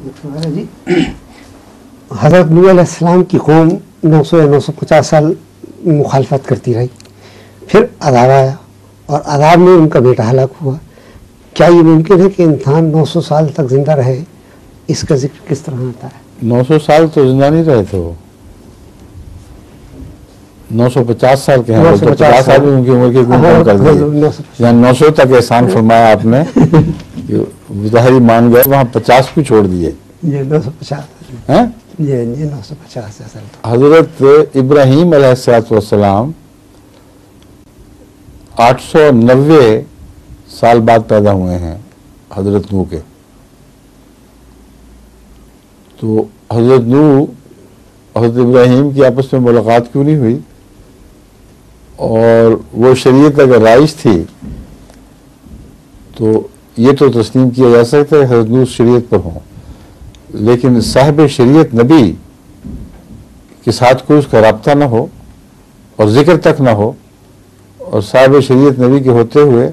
جی حضرت نوح علیہ السلام کی قوم 900 یا 950 سال مخالفت کرتی رہی، پھر عذاب آیا اور عذاب میں ان کا بیٹا ہلاک ہوا. کیا یہ ممکن ہے کہ انسان 900 سال تک زندہ رہے؟ اس کا ذکر کس طرح آتا ہے؟ 900 سال تو زندہ نہیں رہے تھے، وہ 950 سال کے ہیں، 50 سال بھی ان کی عمر کی کم کر دی، یعنی 900 تک احسان فرمایا آپ نے، ظاہری مان گئے، وہاں 50 بھی چھوڑ دیے. یہ 950 ہیں یہ 950 اصل تو. حضرت ابراہیم علیہ السلام 890 سال بعد پیدا ہوئے ہیں حضرت نوح کے. تو حضرت نوح حضرت ابراہیم کی آپس میں ملاقات کیوں نہیں ہوئی؟ اور وہ شریعت اگر رائج تھی تو یہ تو تسلیم کیا جا سکتا ہے حضرت نوح شریعت پر ہوں، لیکن صاحب شریعت نبی کے ساتھ کوئی اس کا رابطہ نہ ہو اور ذکر تک نہ ہو، اور صاحب شریعت نبی کے ہوتے ہوئے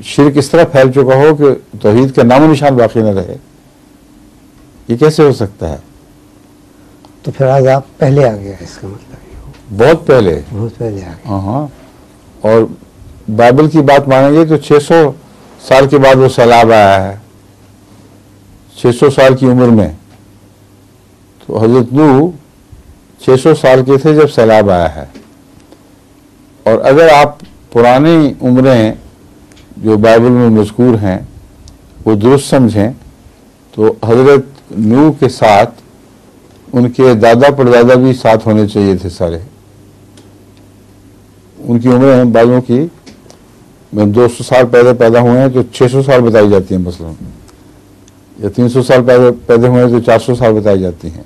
شرک اس طرح پھیل چکا ہو کہ توحید کا نام و نشان باقی نہ رہے، یہ کیسے ہو سکتا ہے؟ تو پھر عذاب پہلے آ گیا، اس کا مطلب بہت پہلے آ گیا. ہاں. اور بائبل کی بات مانیں گے تو 600 سال کے بعد وہ سیلاب آیا ہے، 600 سال کی عمر میں. تو حضرت نوح 600 سال کے تھے جب سیلاب آیا ہے. اور اگر آپ پرانی عمریں جو بائبل میں مذکور ہیں وہ درست سمجھیں تو حضرت نوح کے ساتھ ان کے دادا پردادا بھی ساتھ ہونے چاہیے تھے سارے. ان کی عمریں بعضوں کی 200 سال پہلے پیدا ہوئے ہیں تو 600 سال بتائی جاتی ہیں مثلا، یا 300 سال پیدا ہوئے ہیں تو 400 سال بتائی جاتی ہیں.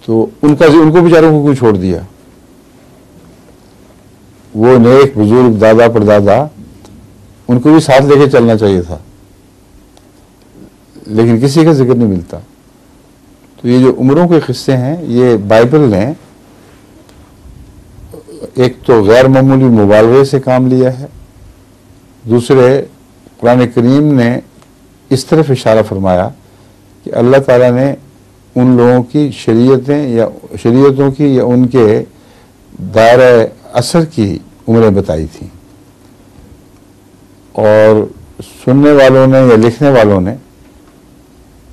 تو ان کو بیچاروں کو کیوں چھوڑ دیا؟ وہ نیک بزرگ دادا پردادا ان کو بھی ساتھ لے کے چلنا چاہیے تھا، لیکن کسی کا ذکر نہیں ملتا. تو یہ جو عمروں کے قصے ہیں یہ بائبل نے ایک تو غیر معمولی مبالغے سے کام لیا ہے، دوسرے قرآن کریم نے اس طرف اشارہ فرمایا کہ اللہ تعالیٰ نے ان لوگوں کی شریعتوں کی یا ان کے دائرہ اثر کی عمریں بتائی تھیں، اور سننے والوں نے یا لکھنے والوں نے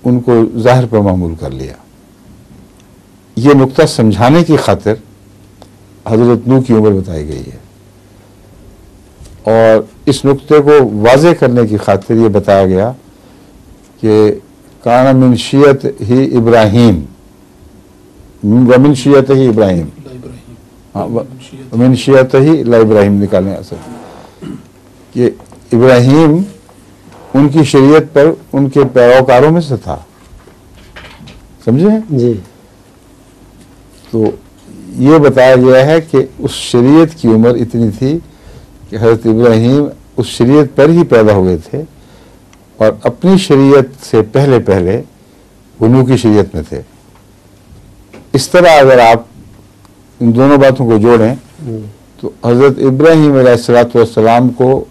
ان کو ظاہر پر معمول کر لیا. یہ نقطہ سمجھانے کی خاطر حضرت نوح کی عمر بتائی گئی ہے، اور اس نقطے کو واضح کرنے کی خاطر یہ بتایا گیا کہ کان من شیعت ہی ابراہیم، ومن شیعت ہی ابراہیم، من شیعت ہی لا ابراہیم نکالنے اصل کہ ابراہیم ان کی شریعت پر ان کے پیروکاروں میں سے تھا. سمجھے جی. تو یہ بتایا گیا ہے کہ اس شریعت کی عمر اتنی تھی کہ حضرت ابراہیم اس شریعت پر ہی پیدا ہوئے تھے، اور اپنی شریعت سے پہلے وہ نوح کی شریعت میں تھے. اس طرح اگر آپ ان دونوں باتوں کو جوڑیں تو حضرت ابراہیم علیہ السلام کو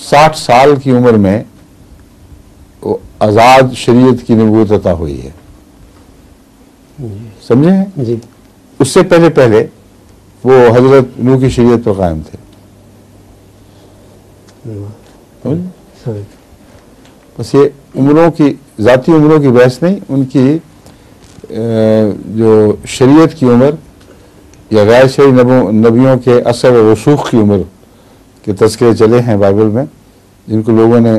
60 سال کی عمر میں آزاد شریعت کی نبوت عطا ہوئی ہے. سمجھے ہیں؟ جی. اس سے پہلے وہ حضرت نوح کی شریعت پر قائم تھے. بس یہ عمروں کی ذاتی عمروں کی بحث نہیں، ان کی جو شریعت کی عمر یا غیر شرعی نبیوں کے اثر و رسوخ کی عمر کے تذکرے چلے ہیں بائبل میں، جن کو لوگوں نے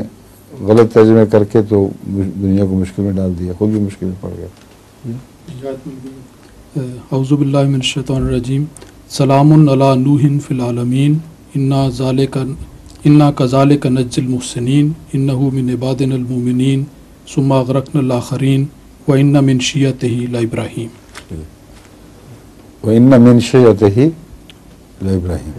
غلط ترجمے کر کے تو دنیا کو مشکل میں ڈال دیا، خود بھی مشکل میں پڑ گیا. اعوذ باللہ من الشیطان الرجیم. سلام علی نوح فی العالمین انا کذالک نجزی المحسنین انہ من عبادنا المؤمنین ثم اغرقنا الاخرین وان من شیعتہ لابراہیم. وَإِنَّ مِن شِیعَتِهِ لَإِبْرَاہِیم.